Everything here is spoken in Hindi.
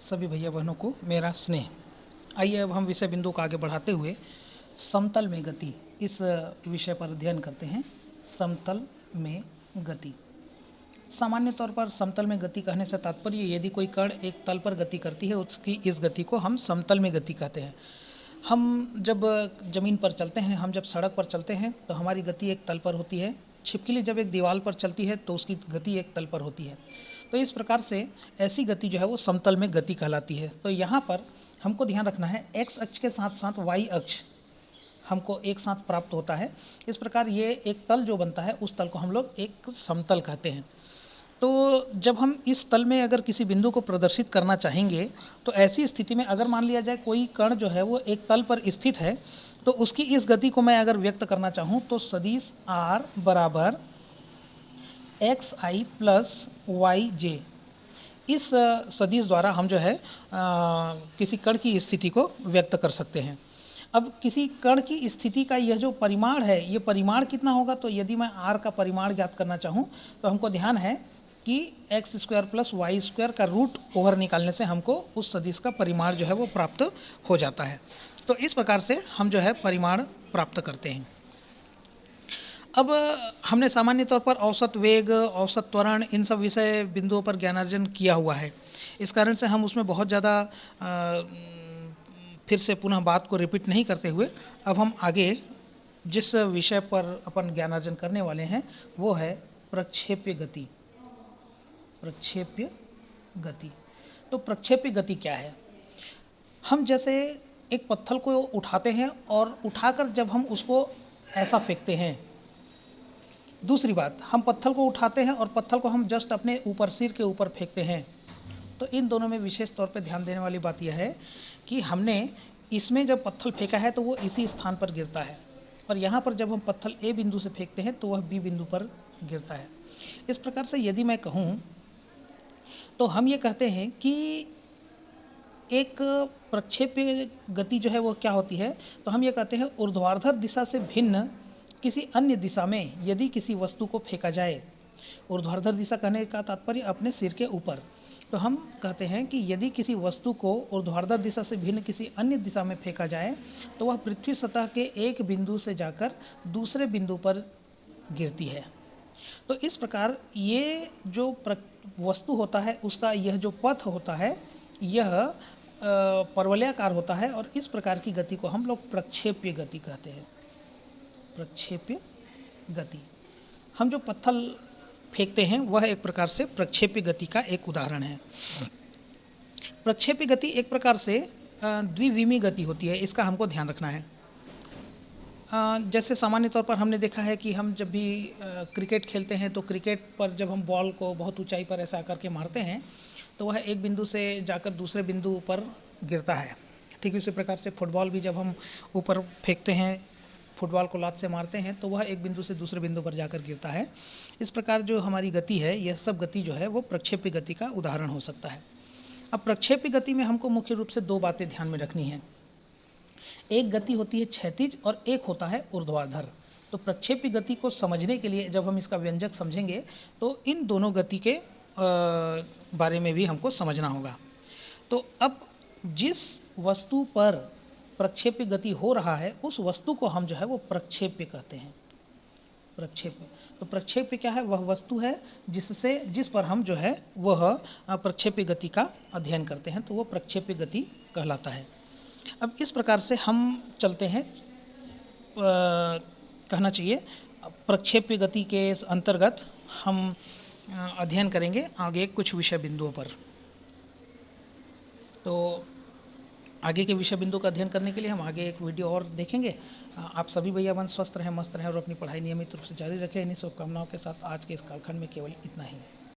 सभी भैया बहनों को मेरा स्नेह। आइए अब हम विषय बिंदु को आगे बढ़ाते हुए समतल में गति इस विषय पर अध्ययन करते हैं। समतल में गति, सामान्य तौर पर समतल में गति कहने से तात्पर्य यदि कोई कण एक तल पर गति करती है उसकी इस गति को हम समतल में गति कहते हैं। हम जब ज़मीन पर चलते हैं, हम जब सड़क पर चलते हैं तो हमारी गति एक तल पर होती है। छिपकली जब एक दीवार पर चलती है तो उसकी गति एक तल पर होती है। तो इस प्रकार से ऐसी गति जो है वो समतल में गति कहलाती है। तो यहाँ पर हमको ध्यान रखना है एक्स अक्ष के साथ साथ वाई अक्ष हमको एक साथ प्राप्त होता है। इस प्रकार ये एक तल जो बनता है उस तल को हम लोग एक समतल कहते हैं। तो जब हम इस तल में अगर किसी बिंदु को प्रदर्शित करना चाहेंगे तो ऐसी स्थिति में अगर मान लिया जाए कोई कण जो है वो एक तल पर स्थित है तो उसकी इस गति को मैं अगर व्यक्त करना चाहूँ तो सदिश r बराबर एक्स आई प्लस वाई जे, इस सदिश द्वारा हम जो है किसी कण की स्थिति को व्यक्त कर सकते हैं। अब किसी कण की स्थिति का यह जो परिमाण है, ये परिमाण कितना होगा, तो यदि मैं r का परिमाण ज्ञात करना चाहूँ तो हमको ध्यान है कि x square plus y square का रूट ओवर निकालने से हमको उस सदिश का परिमाण जो है वो प्राप्त हो जाता है। तो इस प्रकार से हम जो है परिमाण प्राप्त करते हैं। अब हमने सामान्य तौर पर औसत वेग, औसत त्वरण, इन सब विषय बिंदुओं पर ज्ञानार्जन किया हुआ है। इस कारण से हम उसमें बहुत ज़्यादा फिर से पुनः बात को रिपीट नहीं करते हुए अब हम आगे जिस विषय पर अपन ज्ञानार्जन करने वाले हैं वो है प्रक्षेप्य गति। प्रक्षेप्य गति, तो प्रक्षेप्य गति क्या है? हम जैसे एक पत्थर को उठाते हैं और उठाकर जब हम उसको ऐसा फेंकते हैं, दूसरी बात हम पत्थर को उठाते हैं और पत्थर को हम जस्ट अपने ऊपर सिर के ऊपर फेंकते हैं, तो इन दोनों में विशेष तौर पे ध्यान देने वाली बात यह है कि हमने इसमें जब पत्थर फेंका है तो वो इसी स्थान पर गिरता है और यहाँ पर जब हम पत्थर ए बिंदु से फेंकते हैं तो वह बी बिंदु पर गिरता है। इस प्रकार से यदि मैं कहूँ तो हम ये कहते हैं कि एक प्रक्षेप्य गति जो है वो क्या होती है, तो हम ये कहते हैं ऊर्ध्वाधर दिशा से भिन्न किसी अन्य दिशा में यदि किसी वस्तु को फेंका जाए, ऊर्ध्वाधर दिशा कहने का तात्पर्य अपने सिर के ऊपर, तो हम कहते हैं कि यदि किसी वस्तु को ऊर्ध्वाधर दिशा से भिन्न किसी अन्य दिशा में फेंका जाए तो वह पृथ्वी सतह के एक बिंदु से जाकर दूसरे बिंदु पर गिरती है। तो इस प्रकार ये जो वस्तु होता है उसका यह जो पथ होता है यह परवलयाकार होता है और इस प्रकार की गति को हम लोग प्रक्षेप्य गति कहते हैं। प्रक्षेप्य गति, हम जो पत्थर फेंकते हैं वह एक प्रकार से प्रक्षेप्य गति का एक उदाहरण है। प्रक्षेप्य गति एक प्रकार से द्विविमीय गति होती है, इसका हमको ध्यान रखना है। जैसे सामान्य तौर पर हमने देखा है कि हम जब भी क्रिकेट खेलते हैं तो क्रिकेट पर जब हम बॉल को बहुत ऊंचाई पर ऐसा करके मारते हैं तो वह एक बिंदु से जाकर दूसरे बिंदु पर गिरता है। ठीक उसी प्रकार से फुटबॉल भी जब हम ऊपर फेंकते हैं, फुटबॉल को लात से मारते हैं तो वह एक बिंदु से दूसरे बिंदु पर जाकर गिरता है। इस प्रकार जो हमारी गति है यह सब गति जो है वो प्रक्षेप्य गति का उदाहरण हो सकता है। अब प्रक्षेप्य गति में हमको मुख्य रूप से दो बातें ध्यान में रखनी है, एक गति होती है क्षैतिज और एक होता है ऊर्ध्वाधर। तो प्रक्षेप्य गति को समझने के लिए जब हम इसका व्यंजक समझेंगे तो इन दोनों गति के बारे में भी हमको समझना होगा। तो अब जिस वस्तु पर प्रक्षेप्य गति हो रहा है उस वस्तु को हम जो है वो प्रक्षेप्य कहते हैं। प्रक्षेप्य, तो प्रक्षेप्य क्या है? वह वस्तु है जिस पर हम जो है वह प्रक्षेप्य गति का अध्ययन करते हैं, तो वो प्रक्षेप्य गति कहलाता है। अब इस प्रकार से हम चलते हैं, कहना चाहिए प्रक्षेप्य गति के अंतर्गत हम अध्ययन करेंगे आगे कुछ विषय बिंदुओं पर। तो आगे के विषय बिंदु का अध्ययन करने के लिए हम आगे एक वीडियो और देखेंगे। आप सभी भैया बहन स्वस्थ रहें, मस्त रहें और अपनी पढ़ाई नियमित रूप से जारी रखें। इन्हीं शुभकामनाओं के साथ आज के इस कालखंड में केवल इतना ही।